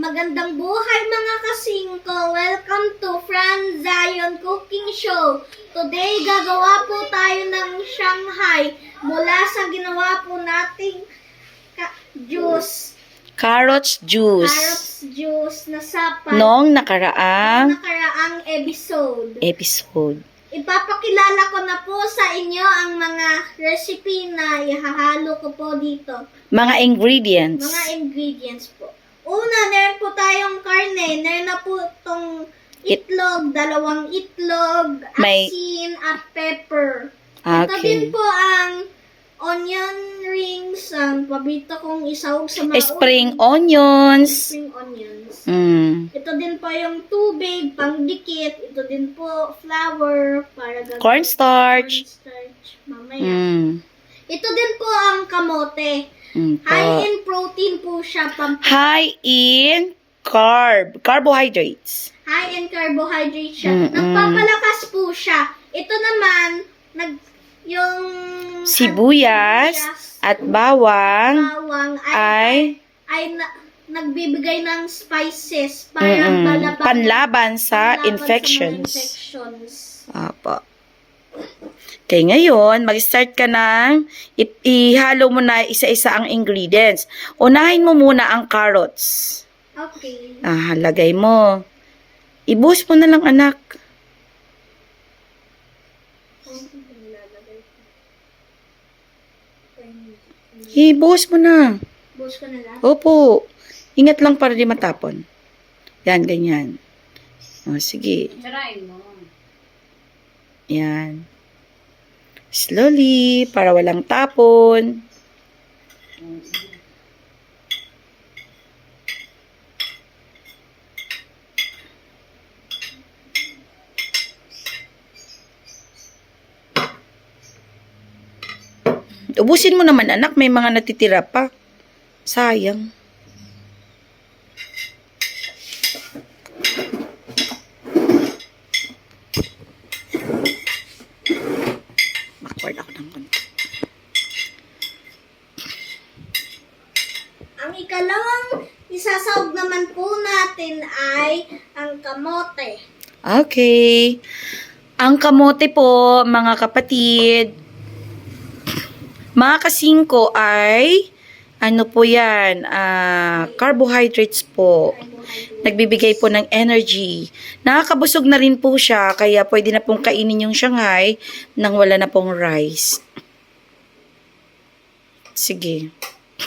Magandang buhay mga kasingko! Welcome to Fran Zion Cooking Show. Today, gagawa po tayo ng Shanghai mula sa ginawa po nating juice. Carrots juice. Carrots juice na sapat. Noong nakaraang episode. Ipapakilala ko na po sa inyo ang mga recipe na ihahalo ko po dito. Mga ingredients. Mga ingredients po. Una, meron po tayong karne. Meron na po itong itlog, 2 itlog, May- asin, at pepper. Ito din Okay. po ang onion rings, ang paborito kong isawag sa mga Spring onions. spring onions. Ito din po yung tubig, pangdikit. Ito din po flour para gagawin Cornstarch. cornstarch mamaya. Ito din po ang kamote. High in protein po siya. High in carbohydrates. High in carbohydrates siya. Nagpapalakas po siya. Ito naman, yung Sibuyas at bawang bawang ay nagbibigay ng spices para panlaban sa mga infections. infections. Apo. Okay, ngayon, mag-start ka ng ihalo mo na isa-isa ang ingredients. Unahin mo muna ang carrots. Okay. Lagay mo. Ibuhos mo na lang, anak. Ibuhos mo na. Buhos ko na lang. Opo. Ingat lang para di matapon. Yan, ganyan. O, sige. Yan. Slowly, para walang tapon. Ubusin mo naman, anak. May mga natitira pa. Sayang. Backward ako ng konti. Ang ikalawang isasawag naman po natin ay ang kamote. Okay. Ang kamote po, mga kapatid, mga kasingko ay, ano po yan, carbohydrates po. Nagbibigay po ng energy. Nakakabusog na rin po siya, kaya pwede na pong kainin yung Shanghai nang wala na pong rice. Sige.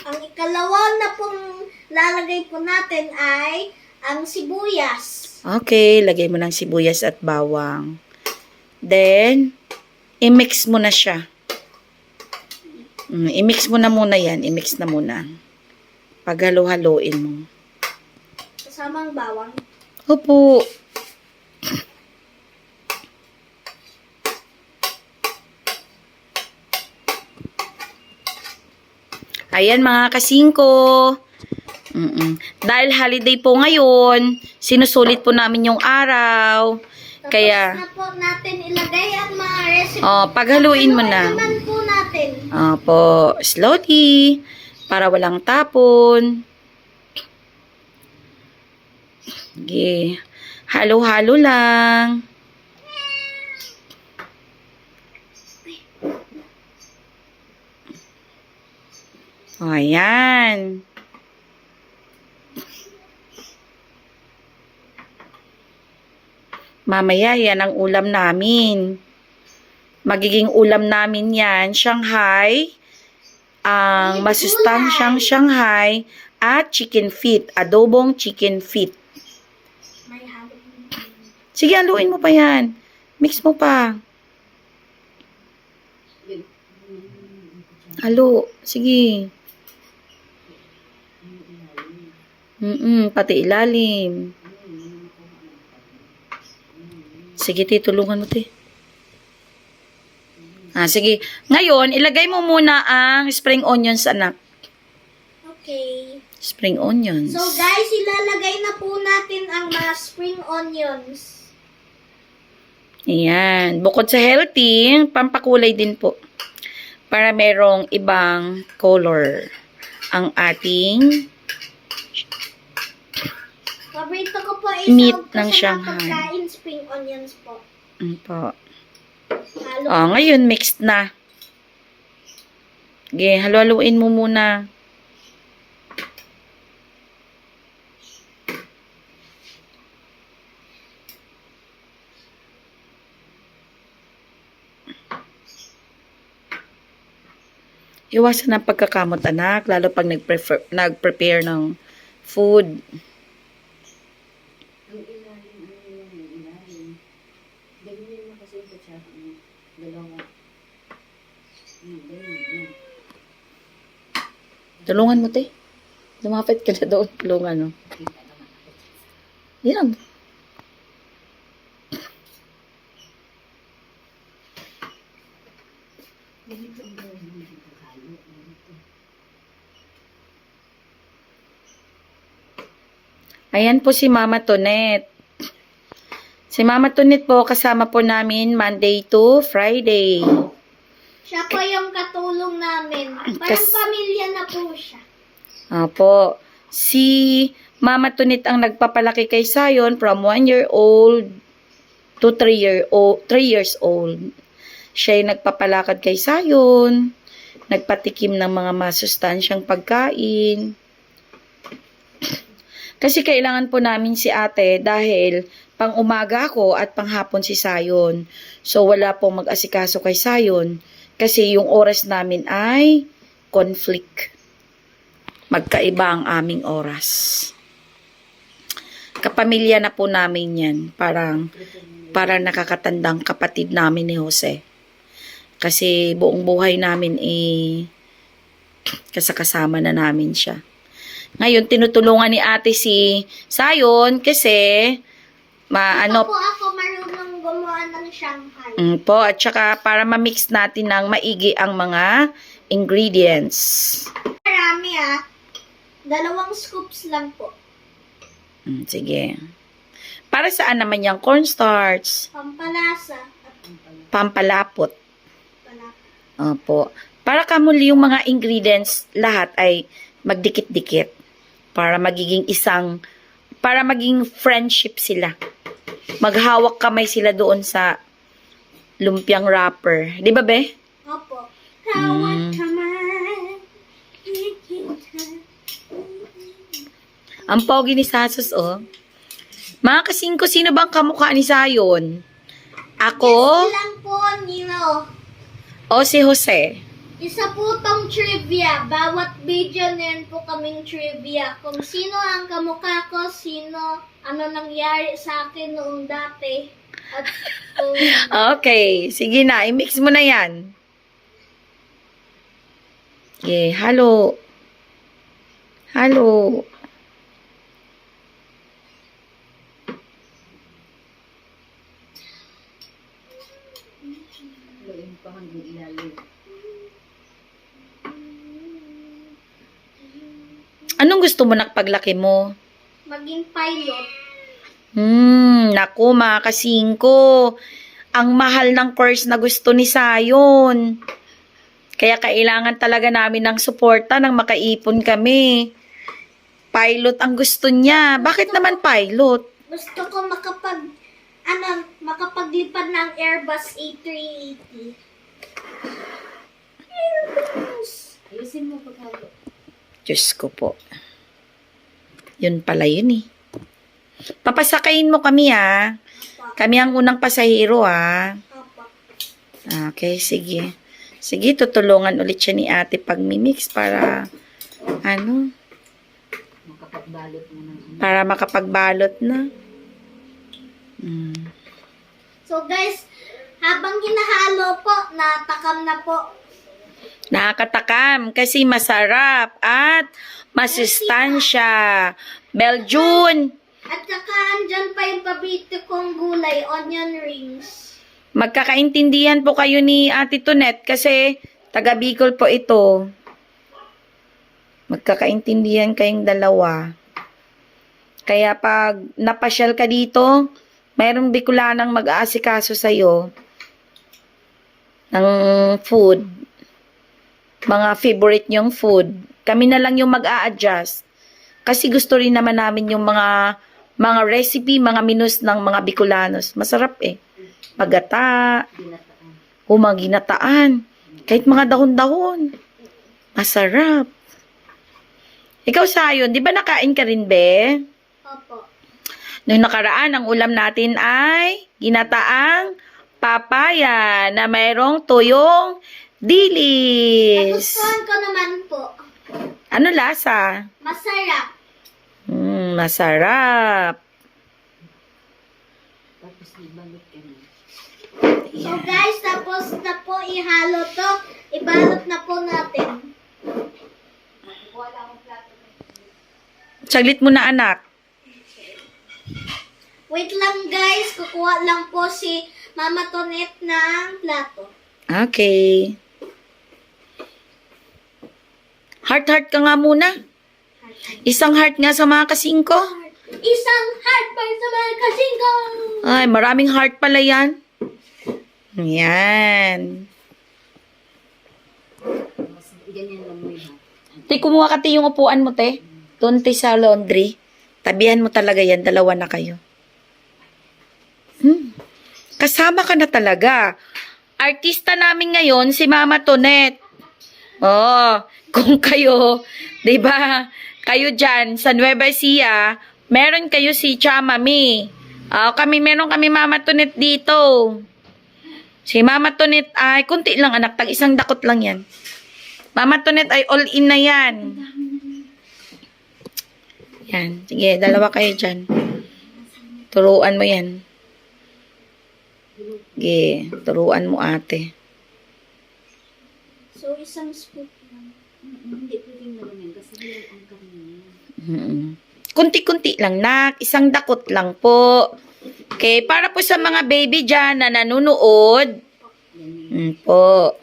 Ang ikalawa na pong lalagay po natin ay ang sibuyas. Okay, lagay mo ng sibuyas at bawang. Then, i-mix mo na siya. I-mix mo na muna yan. I-mix na muna. Paghalo-haloin mo. Kasama ang bawang. Opo. Ayan mga kasingko. Dahil holiday po ngayon, sinusulit po namin yung araw. Tapos Kaya, na po natin ilagay ang mga recipe. paghaluin mo na. Naman po natin. Opo, slowly, para walang tapon. Sige, halo-halo lang. O, ayan. Mamaya, yan ang ulam namin. Magiging ulam namin yan, Shanghai, ang masustansyang Shanghai, at chicken feet, adobong chicken feet. May halo. Sige, haluin mo pa yan. Mix mo pa. Halo, sige. Pati ilalim. Sige, tulungan mo, te. Sige. Ngayon, ilagay mo muna ang spring onions, anak. Okay. Spring onions. So guys, ilalagay na po natin ang mga spring onions. Ayan. Bukod sa healthy, pampakulay din po. Para merong ibang color ang ating Paborito ko po Meat isaw ko ng sa Shanghai. mga pagkain, spring onions po. Po. Halo. Ngayon mixed na. Okay, halo-haluin mo muna. Iwasan ang pagkakamot, anak, lalo pag nag-prepare ng food. Ang ilalim. Ganyan mo kasi ito siya. Dalawa. Ganyan. Tulungan mo, te. Lumapit ka na doon. Tulungan, no? Kita naman ako. Yan. Ganito ang gawin mo dito. Halo. Ganito. Ayan po si Mama Tonet. Si Mama Tonet po, kasama po namin Monday to Friday. Siya po yung katulong namin. Parang Kas- pamilya na po siya. Apo. Si Mama Tonet ang nagpapalaki kay Sayon from 1 year old to 3 years old. Siya yung nagpapalakad kay Sayon, nagpatikim ng mga masustansyang pagkain. Kasi kailangan po namin si ate dahil pang umaga ako at panghapon si Sayon. So wala pong mag-asikaso kay Sayon kasi yung oras namin ay conflict. Magkaiba ang aming oras. Kapamilya na po namin yan. Parang nakakatandang kapatid namin ni Jose. Kasi buong buhay namin kasakasama na namin siya. Ngayon, tinutulungan ni ate si Sayon kasi Ito po ako marunong gumawa ng Shanghai. po, at saka para ma-mix natin ng maigi ang mga ingredients. Marami 2 scoops lang po. Sige. Para saan naman yung cornstarch? Pampalasa at Pampalapot. palapa. Opo. Para kamuli yung mga ingredients, lahat ay magdikit-dikit. Para maging friendship sila. Maghawak kamay sila doon sa lumpiang wrapper. Di ba, be? Opo. Hawak kamay. Ang pogi ni Sasos, oh. Mga kasingko, sino bang kamukha ni Sayon? Ako Ilang po, Nino. o si Jose? Isa po tong trivia. Bawat video na yan po kaming trivia. Kung sino ang kamukha ko, ano nangyari sa akin noong dati. At kung Okay, sige na. I-mix mo na yan. Okay, halo. Halo. Haluin pa hanggang ilalim. Anong gusto mo paglaki mo? maging pilot. Naku, mga kasingko. Ang mahal ng course na gusto ni Sayon. Kaya kailangan talaga namin ng suporta nang makaipon kami. Pilot ang gusto niya. Bakit naman pilot? Gusto ko makapaglipad ng Airbus A380. Airbus! Ayusin mo paghalo. Diyos ko po. Yun pala yun eh. Papasakayin mo kami ha. Kami ang unang pasahero ha. Opo. Okay, sige. Sige, tutulungan ulit siya ni ate pag mimix para Makapagbalot mo ng para makapagbalot na. So guys, habang hinahalo po, natakam na po. Nakakatakam kasi masarap at masustansya. Beljun, At saka andyan pa yung paborito kong gulay, onion rings. magkakaintindihan po kayo ni Ate Tonet kasi taga Bicol po ito. Magkakaintindihan kayong dalawa. Kaya pag napasyal ka dito, mayroong Bicolanang mag-aasikaso sa'yo ng food. Mga favorite nyong food. Kami na lang yung mag-a-adjust. Kasi gusto rin naman namin yung mga mga recipe, mga menus ng mga Bicolanos. Masarap eh. Pagata, Binataan. o mga ginataan. Kahit mga dahon-dahon. Masarap. Ikaw, Sayon, di ba nakain ka rin, be? Opo. Noong nakaraan, ang ulam natin ay ginataang papaya na mayroong tuyong dilis. Nagustuhan ko naman po. Ano lasa? Masarap. Masarap. Tapos ibalot ka na. So guys, tapos na po ihalo to. Ibalot na po natin. Saglit mo na, anak. Wait lang guys, kukuha lang po si Mama Tonet ng plato. Okay. Heart-heart ka nga muna. Isang heart nga sa mga kasingko. Isang heart para sa mga kasingko! Ay, maraming heart pala yan. Yan. Tapos ganyan lang mo iba. Te, kumuha ka te yung upuan mo, te. Doon, te, sa laundry. Tabihan mo talaga yan. Dalawa na kayo. Kasama ka na talaga. Artista namin ngayon, si Mama Tonet. Oh, kung kayo, di ba, kayo dyan sa Nueva Ecija, meron kayo si Chamami. Meron kami Mama Tonet dito. Si Mama Tonet ay, kunti lang anak, tag isang dakot lang yan. Mama Tonet ay all in na yan. Yan, sige, dalawa kayo dyan. Turuan mo yan. Sige, turuan mo ate. So, isang scoop lang. Hindi pwedeng naman yan kasi hindi ang karne. Kunti-kunti lang, nak. Isang dakot lang po. Okay, para po sa mga baby dyan na nanonood, po.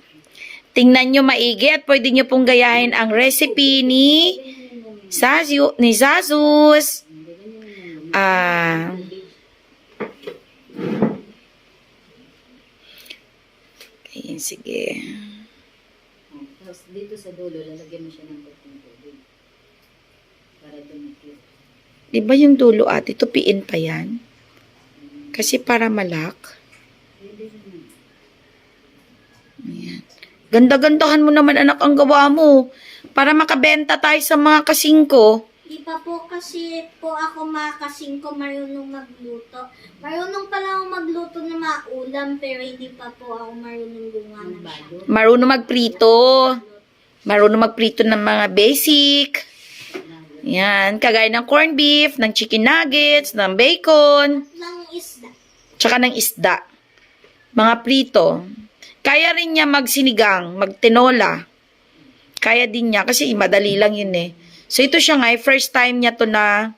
Tingnan nyo maigi at pwede nyo pong gayahin ang recipe ni Zazus. Okay, sige. Tapos dito sa dulo, lalagyan mo siya ng konting tubig. Para dumikit. Di ba yung dulo ate, tupiin pa yan? Kasi para malak. Pwede naman. Ayan. Ganda-gandahan mo naman anak ang gawa mo. Para makabenta tayo sa mga kasingko. Di pa po kasi po ako makasingko marunong magluto. Marunong pala ako magluto ng mga ulam pero hindi pa po ako marunong gumawa Ang ng siya. balot. Marunong magprito. Marunong magprito ng mga basic. Yan. Kagaya ng corned beef, ng chicken nuggets, ng bacon, Ng isda. tsaka ng isda. Mga prito. Kaya rin niya magsinigang, magtinola. Kaya din niya kasi madali lang yun eh. So ito siya nga, first time niya to na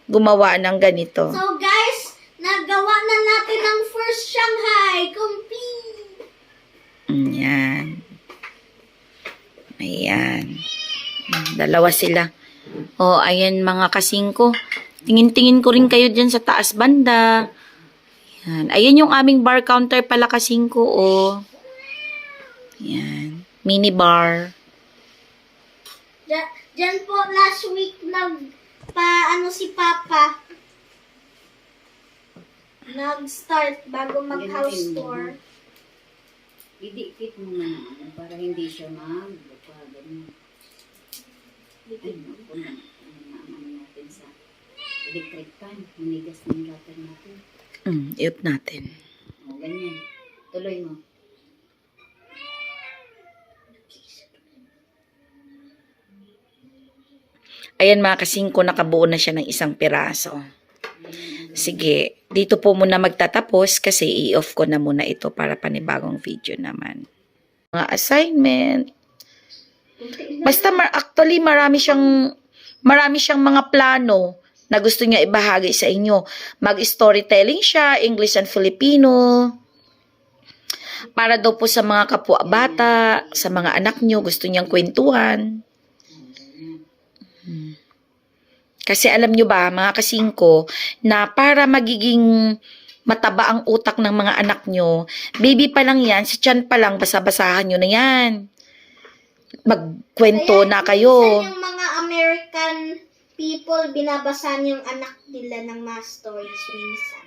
gumawa ng ganito. So guys, nagawa na natin ang first Shanghai. Complete! Ayan. Ayan. Dalawa sila. Oh, ayan mga kasingko. Tingin-tingin ko rin kayo dyan sa taas banda. Ayan. Ayan yung aming bar counter pala kasingko, oh. Ayan. Mini bar. Diyan po last week si Papa. Nag-start bago mag-house tour. Idikit mo na naman para hindi siya maglupa. Ganyan. Ay, naku na. Ano natin sa electric pan. Manigas ng lapar natin. Iot natin. O, ganyan. Tuloy mo. Ayan mga kasingko, nakabuo na siya ng isang piraso. Sige, dito po muna magtatapos kasi i-off ko na muna ito para panibagong video naman. Mga assignment. Basta actually marami siyang mga plano na gusto niya ibahagi sa inyo. Mag-storytelling siya, English and Filipino. Para daw po sa mga kapwa-bata, sa mga anak niyo, gusto niyang kwentuhan. Kasi alam nyo ba, mga kasingko, na para magiging mataba ang utak ng mga anak nyo, baby pa lang yan, sa tiyan pa lang, basa-basahan nyo na yan. Magkwento na kayo. Minsan yung mga American people, binabasa yung anak nila ng mga stories minsan.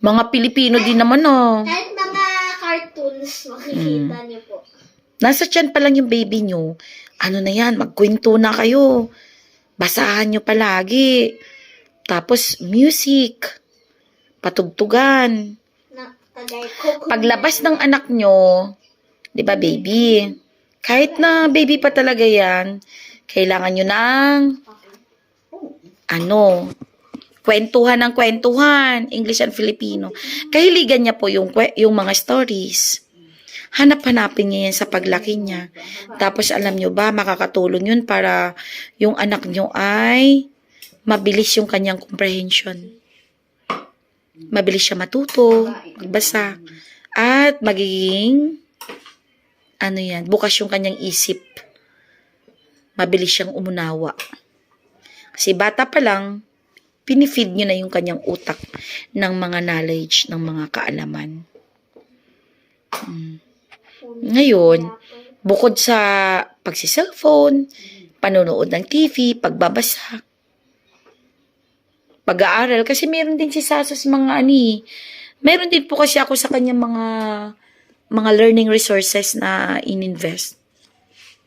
Mga Pilipino din naman, oh. Kahit mga cartoons, makikita niyo po. Nasa tiyan pa lang yung baby nyo. Ano na yan, magkwento na kayo. Basahan nyo palagi. Tapos, music. Patugtugan. Paglabas ng anak nyo, di ba baby? Kahit na baby pa talaga yan, kailangan nyo ng, kwentuhan ng kwentuhan, English and Filipino. Kahiligan niya po yung mga stories. Hanap-hanapin niya yan sa paglaki niya. Tapos alam nyo ba, makakatulong yun para yung anak nyo ay mabilis yung kanyang comprehension. Mabilis siya matuto, magbasa, at magiging, bukas yung kanyang isip. Mabilis siyang umunawa. Kasi bata pa lang, pinifeed nyo na yung kanyang utak ng mga knowledge, ng mga kaalaman. Ngayon, bukod sa pagsi-cellphone, panonood ng TV, pagbabasa, pag-aaral, kasi meron din si Sasos meron din po kasi ako sa kanya mga learning resources na ininvest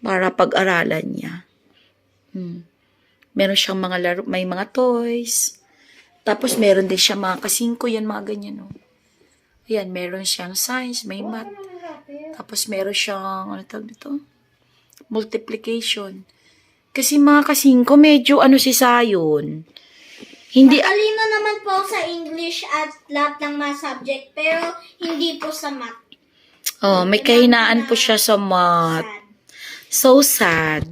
para pag-aralan niya. Meron siyang mga laro, may mga toys. Tapos meron din siya mga kasingko, yan mga ganyan, no. Ayan, meron siyang science, may math. Tapos meron siyang, multiplication. Kasi mga kasingko, medyo si Sayon. Hindi, Matalino naman po sa English at lahat ng mga subject, pero hindi po sa math. may kahinaan po siya sa math. Sad. So sad.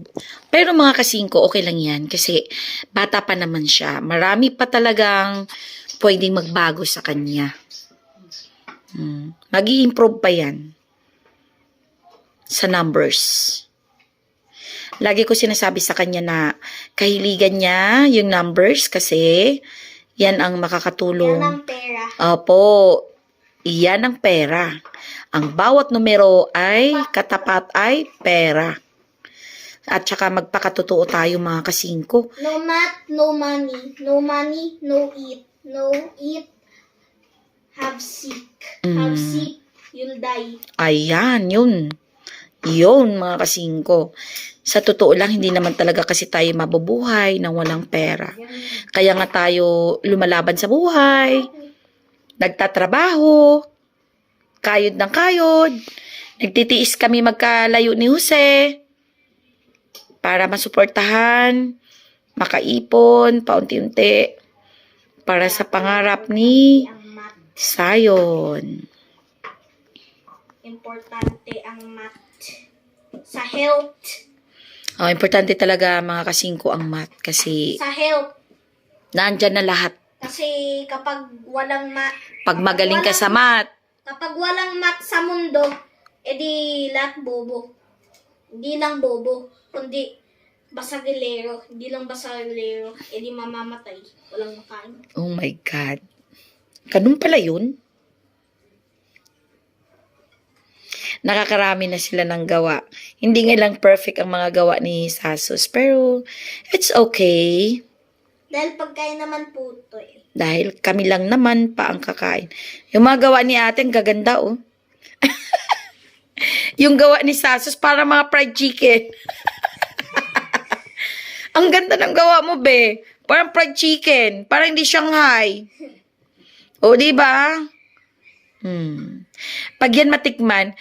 Pero mga kasingko, okay lang yan. Kasi bata pa naman siya. Marami pa talagang pwedeng magbago sa kanya. Mag-i-improve pa yan. Sa numbers. Lagi ko sinasabi sa kanya na kahiligan niya yung numbers kasi yan ang makakatulong. Yan ang pera. Opo, iyan ang pera. Ang bawat numero ay katapat ay pera. At saka magpakatotoo tayo mga kasingko. No math, no money. No money, no eat. No eat, have sick. Have sick, you'll die. Ayan, yun. Yun, mga kasingko. Sa totoo lang, hindi naman talaga kasi tayo mabubuhay nang walang pera. Kaya nga tayo lumalaban sa buhay, nagtatrabaho, kayod ng kayod, nagtitiis kami magkalayo ni Jose para masuportahan, makaipon, paunti-unti, para sa pangarap ni Ang math. Sayon. Importante ang math. Sa health. Importante talaga mga kasingko ang math kasi Sa health. nandyan na lahat. Kasi kapag walang math, Pag magaling ka sa math, kapag walang math sa mundo, edi lahat bobo. Hindi lang bobo, kundi basagilero. Hindi lang basagilero, edi mamamatay. Walang makain. oh my God. Ganun pala yun? Nakakarami na sila ng gawa. Hindi nga lang perfect ang mga gawa ni Sasos, pero it's okay. Dahil pagkain naman po ito eh. Dahil kami lang naman pa ang kakain. Yung mga gawa ni ate, ang gaganda, oh. Yung gawa ni Sasos, para mga fried chicken. Ang ganda ng gawa mo, be. Parang fried chicken. Parang hindi Shanghai. O, diba? Pag yan matikman,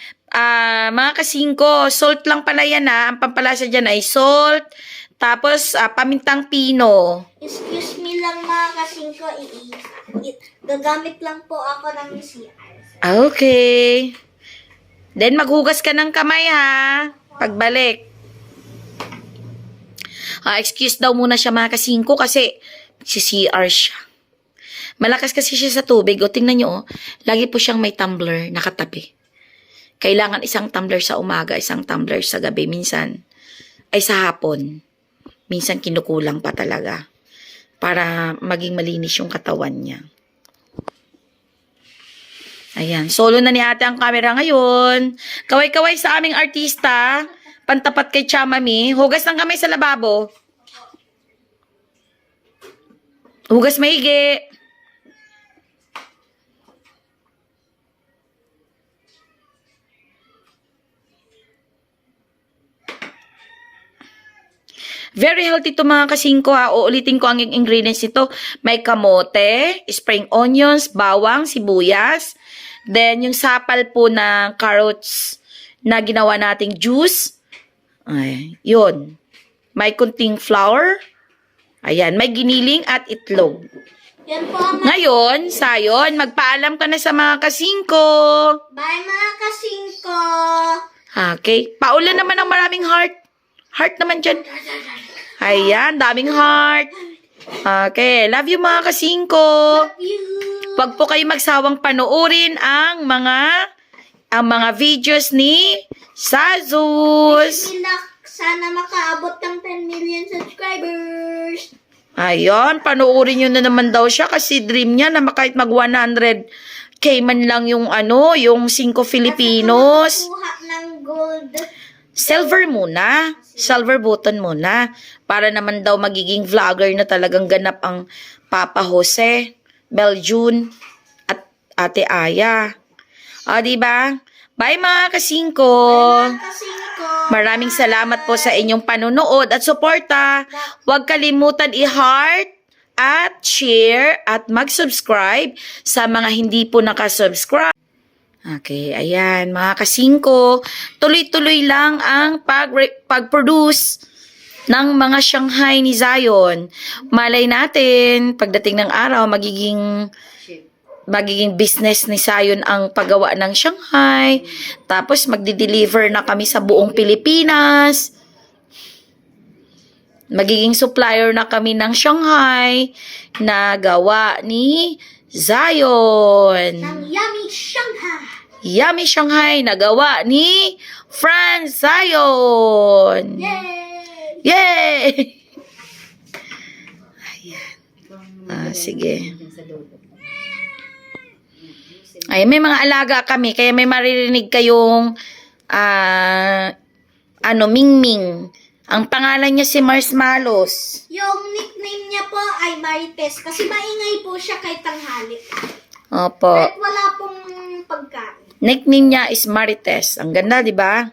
mga kasingko, salt lang pala yan, ha. Ang pampalasa dyan ay salt, tapos pamintang pino. Excuse me lang mga kasingko, gagamit lang po ako ng CR. Okay. Then, maghugas ka ng kamay, ha. Pagbalik. Excuse daw muna siya mga kasingko kasi si CR siya. Malakas kasi siya sa tubig. O, tingnan nyo, lagi po siyang may tumbler nakatabi. Kailangan isang tumbler sa umaga, isang tumbler sa gabi. Minsan, ay sa hapon. Minsan, kinukulang pa talaga. Para maging malinis yung katawan niya. Ayan. Solo na ni ate ang camera ngayon. Kaway-kaway sa aming artista. Pantapat kay Chamami. Hugas ng kamay sa lababo. Hugas maigi. Very healthy to mga kasingko ha. Uulitin ko ang ingredients nito. May kamote, spring onions, bawang, sibuyas. Then, yung sapal po ng carrots na ginawa nating juice. Ay, yun. May kunting flour. Ayan, may giniling at itlog. Yan po ang Ngayon, Sayon, magpaalam ka na sa mga kasingko. bye mga kasingko. Okay. Paulan naman ng maraming heart. Heart naman dyan. Ayan, daming heart. Okay, love you mga kasingko. Huwag po kayo magsawang panoorin ang mga videos ni Sazus. Sana makaabot ng 10 million subscribers. Ayun, panoorin nyo na naman daw siya kasi dream niya na kahit mag 100k man lang yung yung 5 Filipinos. Kuha ng gold. Silver muna. Silver button muna. Para naman daw magiging vlogger na talagang ganap ang Papa Jose, Beljun, at Ate Aya. O, diba? Bye mga kasingko. Mga kasingko. Maraming salamat po sa inyong panunood at suporta. Huwag kalimutan i-heart at share at mag-subscribe sa mga hindi po nakasubscribe. Okay, ayan, mga kasingko, tuloy-tuloy lang ang pag-produce ng mga Shanghai ni Zion. Malay natin, pagdating ng araw, magiging business ni Zion ang paggawa ng Shanghai. Tapos, magdi-deliver na kami sa buong Pilipinas. Magiging supplier na kami ng Shanghai na gawa ni Zion. Ng Yummy Shanghai. Yummy Shanghai na gawa ni Franz Zion. Yay! Yay! Ayan. Sige. Ay, may mga alaga kami, kaya may maririnig kayong Mingming. Ang pangalan niya si Marshmallows. Yung nickname niya po ay Marites kasi maingay po siya kay tanghali. Opo. Kahit wala pong pagkain. Nickname niya is Marites. Ang ganda, di ba?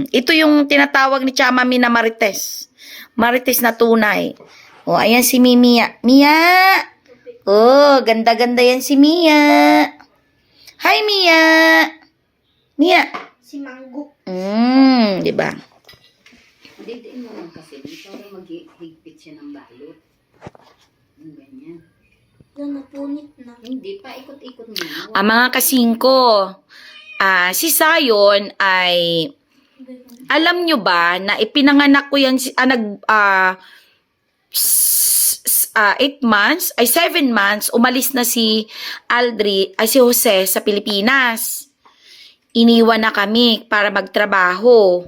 Ito yung tinatawag ni Chamami na Marites. Marites na tunay. O, ayan si Mia. Mia! Oh, ganda-ganda yan si Mia. Hi, Mia! Mia! Si Manggo. Di ba? Didiin mo lang kasi, para maghigpit siya ng balot. Ganyan. Yan, napunit na. Hindi pa, ikot-ikot mo. Mga kasingko, si Zion ay, alam nyo ba na ipinanganak ko yan, 8 months, ay 7 months, umalis na si si Jose sa Pilipinas. Iniwan na kami para magtrabaho.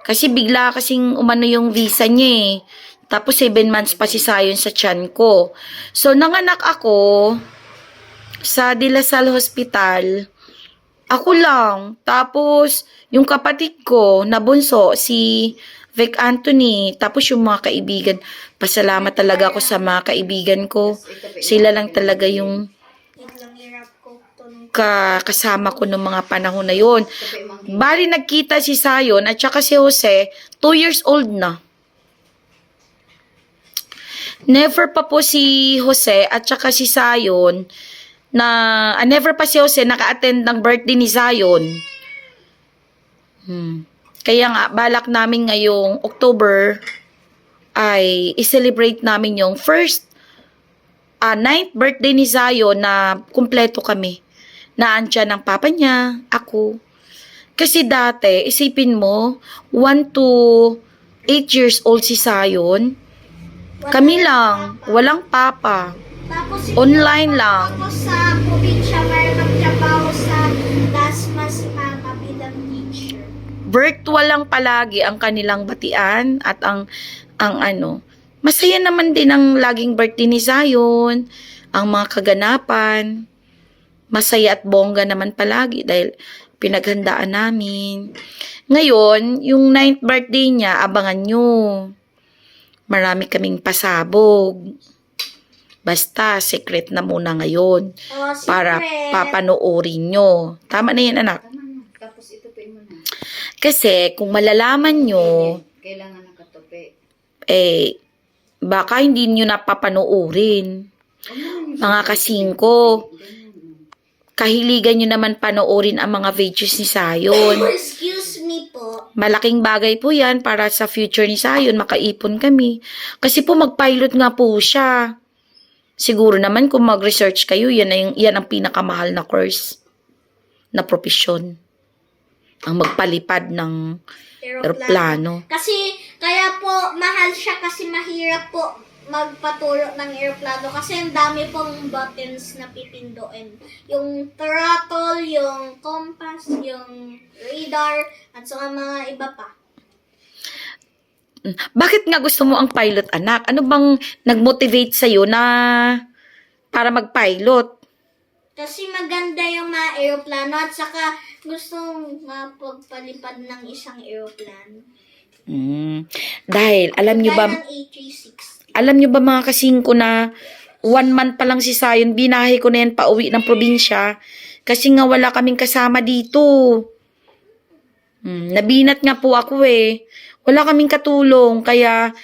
Kasi bigla kasing umano yung visa niya eh. Tapos 7 months pa si Zion sa tiyan ko. So, nanganak ako sa De La Salle Hospital. Ako lang. Tapos, yung kapatid ko na bunso, si Vic Anthony. Tapos yung mga kaibigan. Pasalamat talaga ako sa mga kaibigan ko. Sila lang talaga yung kasama ko noong mga panahon na yun. Bali nagkita si Zion at saka si Jose, 2 years old na. Never pa po si Jose at saka si Zion never pa si Jose naka-attend ng birthday ni Zion. Kaya nga, balak namin ngayong October ay i-celebrate namin yung first 9th birthday ni Zion na kumpleto kami. Naandyan ang papa niya, ako. Kasi dati, isipin mo, 1 to 8 years old si Zion. Kami lang, walang papa. Tapos, Online lang. Ako sa probinsya, mayroon trabaho sa Dasma si Mama bilang teacher. Virtual lang palagi ang kanilang batian at ang masaya naman din ang laging birthday ni Zion, ang mga kaganapan. Masaya at bongga naman palagi dahil pinaghandaan namin. Ngayon, yung 9th birthday niya, abangan nyo. Marami kaming pasabog. Basta, secret na muna ngayon. Oh, Para secret. papanoorin nyo. Tama na yan, anak. Tama na. Tapos itupi mo na. Kasi, kung malalaman nyo, Kailangan nakatupi. baka hindi nyo napapanoorin. Mga kasingko, kahiligan nyo naman panoorin ang mga videos ni Sayon. Excuse me po. Malaking bagay po yan para sa future ni Sayon, makaipon kami. Kasi po mag-pilot nga po siya. Siguro naman kung mag-research kayo, yan ang pinakamahal na course na profesyon. Ang magpalipad ng eroplano. Kasi, kaya po, mahal siya kasi mahirap po magpaturo ng eroplano kasi ang dami pong buttons na pipinduin. Yung throttle, yung compass, yung radar, at saka mga iba pa. Bakit nga gusto mo ang pilot, anak? Ano bang nag-motivate sa'yo na para mag-pilot? Kasi maganda yung mga eroplano at saka gustong mapagpalipad ng isang eroplano. Dahil, alam nyo ba, Gaya ng A360. alam nyo ba mga kasingko na 1 month pa lang si Sayon, binahe ko na yan pauwi ng probinsya kasi nga wala kaming kasama dito. Nabinat nga po ako eh. Wala kaming katulong, kaya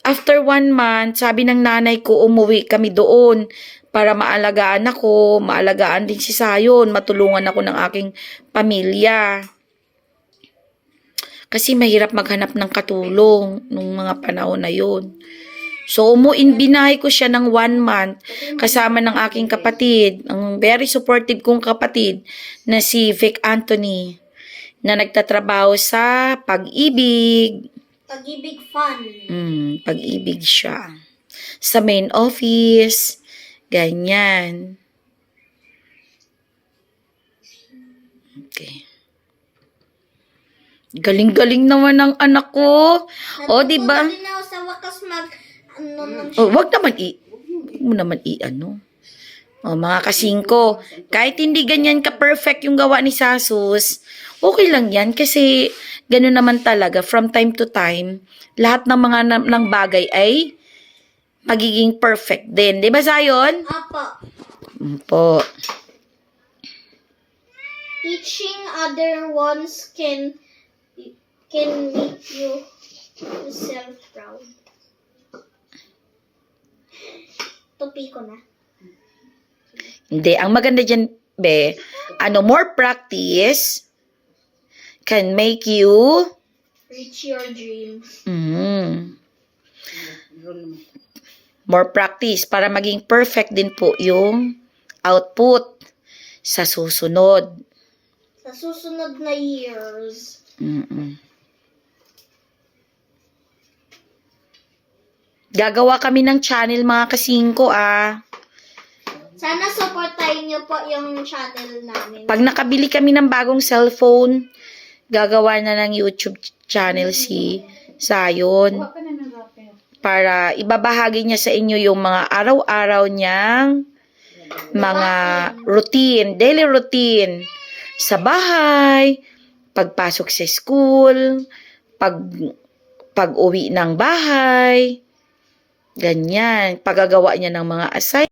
after 1 month, sabi ng nanay ko, umuwi kami doon para maalagaan ako, maalagaan din si Sayon, matulungan ako ng aking pamilya. Kasi mahirap maghanap ng katulong nung mga panahon na yun. So, binahay ko siya ng 1 month kasama ng aking kapatid, ang very supportive kong kapatid na si Vic Anthony, na nagtatrabaho sa Pag-ibig. Pag-ibig fun. Pag-ibig siya. Sa main office. Ganyan. Okay. Galing-galing naman ng anak ko. O, di ba? Natutunan din ako sa wakas ng siya. Wag mo naman i-ano. O, mga kasingko, kahit hindi ganyan ka-perfect yung gawa ni Sasus, okay lang yan kasi gano'n naman talaga from time to time, lahat ng mga ng bagay ay magiging perfect din. Di ba, Sayon? Apo. Po. Teaching other ones can make you self-proud. Tupi ko na. Hindi. Ang maganda dyan, be, more practice can make you Reach your dreams. More practice para maging perfect din po yung output sa susunod. Sa susunod na years. Gagawa kami ng channel mga kasingko Sana supportahin niyo po yung channel namin. Pag nakabili kami ng bagong cellphone, gagawa na ng YouTube channel si Sayon para ibabahagi niya sa inyo yung mga araw-araw niyang mga routine, daily routine sa bahay, pagpasok sa school, pag-uwi ng bahay, ganyan, paggagawa niya ng mga assignment.